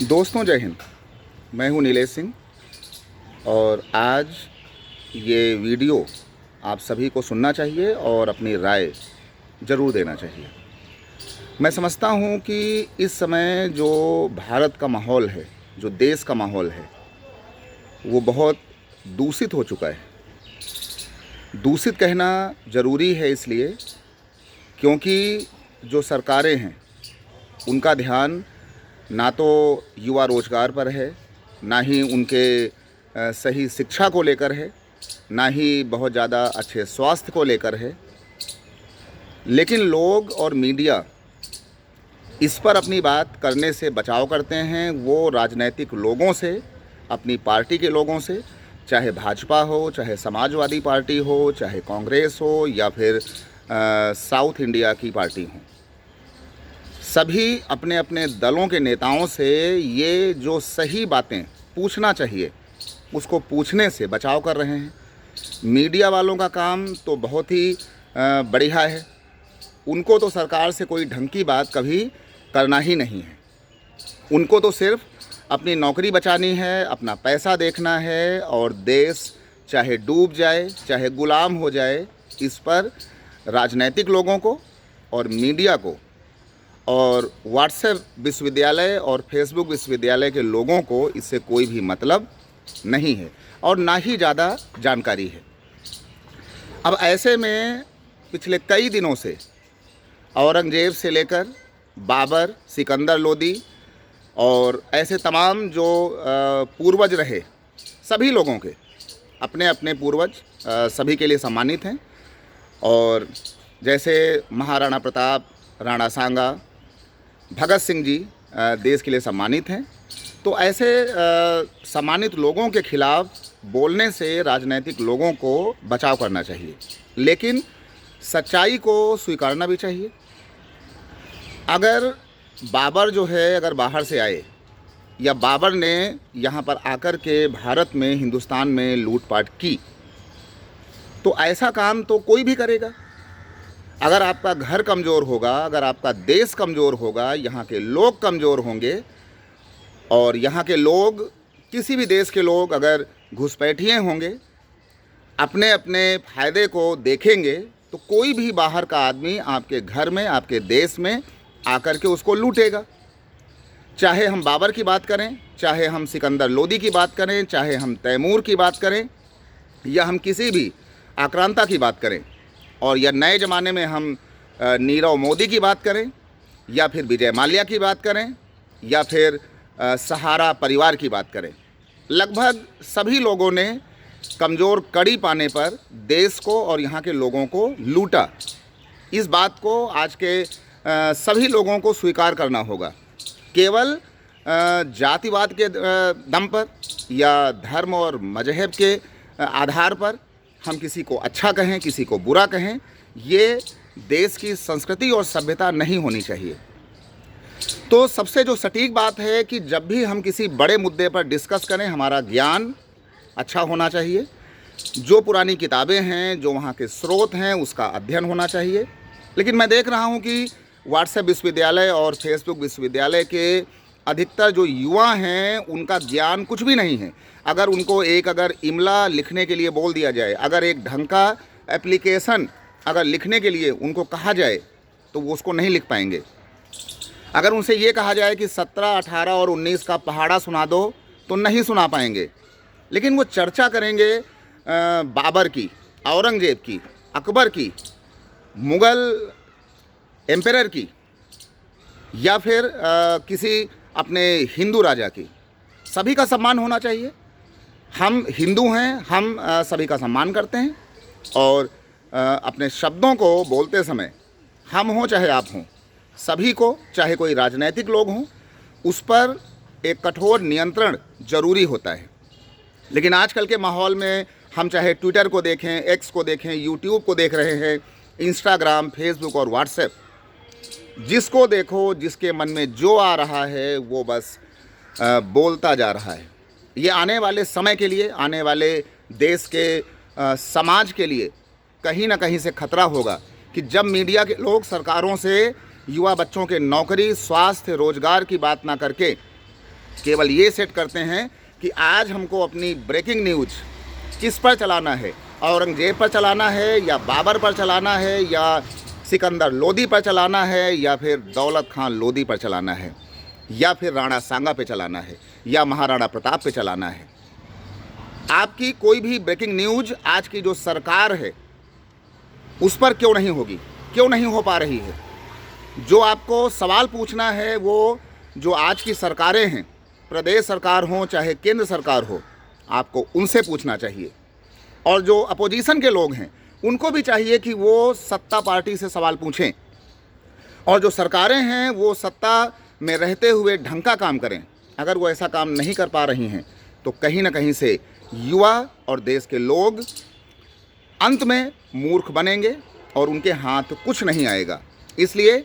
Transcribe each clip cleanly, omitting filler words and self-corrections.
दोस्तों जय हिंद। मैं हूं नीलेश सिंह और आज ये वीडियो आप सभी को सुनना चाहिए और अपनी राय ज़रूर देना चाहिए। मैं समझता हूं कि इस समय जो भारत का माहौल है, जो देश का माहौल है, वो बहुत दूषित हो चुका है। दूषित कहना ज़रूरी है इसलिए क्योंकि जो सरकारें हैं उनका ध्यान ना तो युवा रोजगार पर है, ना ही उनके सही शिक्षा को लेकर है, ना ही बहुत ज़्यादा अच्छे स्वास्थ्य को लेकर है। लेकिन लोग और मीडिया इस पर अपनी बात करने से बचाव करते हैं। वो राजनैतिक लोगों से, अपनी पार्टी के लोगों से, चाहे भाजपा हो, चाहे समाजवादी पार्टी हो, चाहे कांग्रेस हो या फिर साउथ इंडिया की पार्टी हो, सभी अपने अपने दलों के नेताओं से ये जो सही बातें पूछना चाहिए उसको पूछने से बचाव कर रहे हैं। मीडिया वालों का काम तो बहुत ही बढ़िया है। उनको तो सरकार से कोई ढंग की बात कभी करना ही नहीं है। उनको तो सिर्फ अपनी नौकरी बचानी है, अपना पैसा देखना है और देश चाहे डूब जाए, चाहे गुलाम हो जाए, इस पर राजनीतिक लोगों को और मीडिया को और व्हाट्सएप विश्वविद्यालय और फेसबुक विश्वविद्यालय के लोगों को इससे कोई भी मतलब नहीं है और ना ही ज़्यादा जानकारी है। अब ऐसे में पिछले कई दिनों से औरंगजेब से लेकर बाबर, सिकंदर लोदी और ऐसे तमाम जो पूर्वज रहे, सभी लोगों के अपने अपने पूर्वज सभी के लिए सम्मानित हैं। और जैसे महाराणा प्रताप, राणा सांगा, भगत सिंह जी देश के लिए सम्मानित हैं। तो ऐसे सम्मानित लोगों के खिलाफ बोलने से राजनीतिक लोगों को बचाव करना चाहिए, लेकिन सच्चाई को स्वीकारना भी चाहिए। अगर बाबर जो है, अगर बाहर से आए या बाबर ने यहाँ पर आकर के भारत में, हिंदुस्तान में लूटपाट की, तो ऐसा काम तो कोई भी करेगा। अगर आपका घर कमज़ोर होगा, अगर आपका देश कमज़ोर होगा, यहाँ के लोग कमज़ोर होंगे और यहाँ के लोग, किसी भी देश के लोग अगर घुसपैठिए होंगे, अपने अपने फ़ायदे को देखेंगे, तो कोई भी बाहर का आदमी आपके घर में, आपके देश में आकर के उसको लूटेगा। चाहे हम बाबर की बात करें, चाहे हम सिकंदर लोदी की बात करें, चाहे हम तैमूर की बात करें या हम किसी भी आक्रांता की बात करें, और या नए ज़माने में हम नीरव मोदी की बात करें या फिर विजय माल्या की बात करें या फिर सहारा परिवार की बात करें, लगभग सभी लोगों ने कमज़ोर कड़ी पाने पर देश को और यहाँ के लोगों को लूटा। इस बात को आज के सभी लोगों को स्वीकार करना होगा। केवल जातिवाद के दम पर या धर्म और मजहब के आधार पर हम किसी को अच्छा कहें, किसी को बुरा कहें, ये देश की संस्कृति और सभ्यता नहीं होनी चाहिए। तो सबसे जो सटीक बात है कि जब भी हम किसी बड़े मुद्दे पर डिस्कस करें, हमारा ज्ञान अच्छा होना चाहिए। जो पुरानी किताबें हैं, जो वहाँ के स्रोत हैं, उसका अध्ययन होना चाहिए। लेकिन मैं देख रहा हूँ कि व्हाट्सएप विश्वविद्यालय और फेसबुक विश्वविद्यालय के अधिकतर जो युवा हैं, उनका ज्ञान कुछ भी नहीं है। अगर उनको अगर इमला लिखने के लिए बोल दिया जाए, अगर एक ढंग का एप्लीकेशन अगर लिखने के लिए उनको कहा जाए, तो वो उसको नहीं लिख पाएंगे। अगर उनसे ये कहा जाए कि 17, 18 और 19 का पहाड़ा सुना दो, तो नहीं सुना पाएंगे। लेकिन वो चर्चा करेंगे बाबर की, औरंगजेब की, अकबर की, मुग़ल एम्परर की या फिर किसी अपने हिंदू राजा की। सभी का सम्मान होना चाहिए। हम हिंदू हैं, हम सभी का सम्मान करते हैं और अपने शब्दों को बोलते समय, हम हों चाहे आप हों, सभी को, चाहे कोई राजनीतिक लोग हों, उस पर एक कठोर नियंत्रण ज़रूरी होता है। लेकिन आजकल के माहौल में हम चाहे ट्विटर को देखें, एक्स को देखें, यूट्यूब को देख रहे हैं, इंस्टाग्राम, फेसबुक और व्हाट्सएप, जिसको देखो, जिसके मन में जो आ रहा है वो बस बोलता जा रहा है। ये आने वाले समय के लिए, आने वाले देश के समाज के लिए कहीं ना कहीं से खतरा होगा कि जब मीडिया के लोग सरकारों से युवा बच्चों के नौकरी, स्वास्थ्य, रोजगार की बात ना करके केवल ये सेट करते हैं कि आज हमको अपनी ब्रेकिंग न्यूज़ किस पर चलाना है, औरंगजेब पर चलाना है या बाबर पर चलाना है या सिकंदर लोदी पर चलाना है या फिर दौलत खान लोदी पर चलाना है या फिर राणा सांगा पे चलाना है या महाराणा प्रताप पे चलाना है। आपकी कोई भी ब्रेकिंग न्यूज़ आज की जो सरकार है उस पर क्यों नहीं होगी, क्यों नहीं हो पा रही है? जो आपको सवाल पूछना है वो जो आज की सरकारें हैं, प्रदेश सरकार हो चाहे केंद्र सरकार हो, आपको उनसे पूछना चाहिए। और जो अपोजिशन के लोग हैं उनको भी चाहिए कि वो सत्ता पार्टी से सवाल पूछें, और जो सरकारें हैं वो सत्ता में रहते हुए ढंग का काम करें। अगर वो ऐसा काम नहीं कर पा रही हैं तो कहीं ना कहीं से युवा और देश के लोग अंत में मूर्ख बनेंगे और उनके हाथ कुछ नहीं आएगा। इसलिए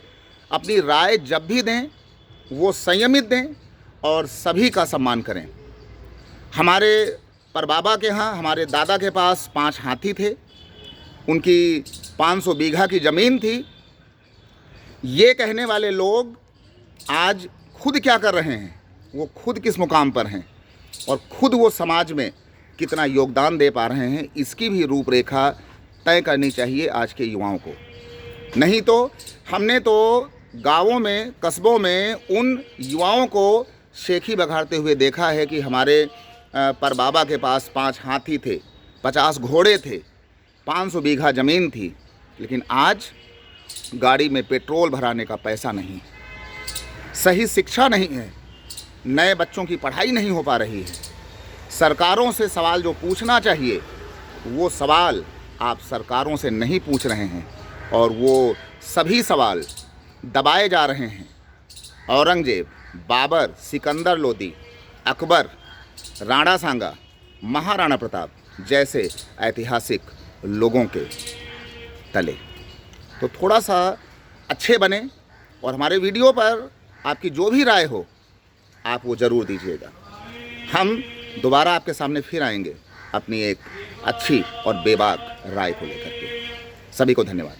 अपनी राय जब भी दें वो संयमित दें और सभी का सम्मान करें। हमारे परबाबा के यहाँ, हमारे दादा के पास 5 हाथी थे, उनकी 500 बीघा की ज़मीन थी। ये कहने वाले लोग आज खुद क्या कर रहे हैं, वो खुद किस मुकाम पर हैं और खुद वो समाज में कितना योगदान दे पा रहे हैं, इसकी भी रूपरेखा तय करनी चाहिए आज के युवाओं को। नहीं तो हमने तो गांवों में, कस्बों में उन युवाओं को शेखी बघाड़ते हुए देखा है कि हमारे परबाबा के पास 5 हाथी थे, 50 घोड़े थे, 500 बीघा ज़मीन थी, लेकिन आज गाड़ी में पेट्रोल भराने का पैसा नहीं, सही शिक्षा नहीं है, नए बच्चों की पढ़ाई नहीं हो पा रही है। सरकारों से सवाल जो पूछना चाहिए वो सवाल आप सरकारों से नहीं पूछ रहे हैं और वो सभी सवाल दबाए जा रहे हैं। औरंगजेब, बाबर, सिकंदर लोदी, अकबर, राणा सांगा, महाराणा प्रताप जैसे ऐतिहासिक लोगों के तले। तो थोड़ा सा अच्छे बने और हमारे वीडियो पर आपकी जो भी राय हो आप वो ज़रूर दीजिएगा। हम दोबारा आपके सामने फिर आएंगे अपनी एक अच्छी और बेबाक राय को लेकर के। सभी को धन्यवाद।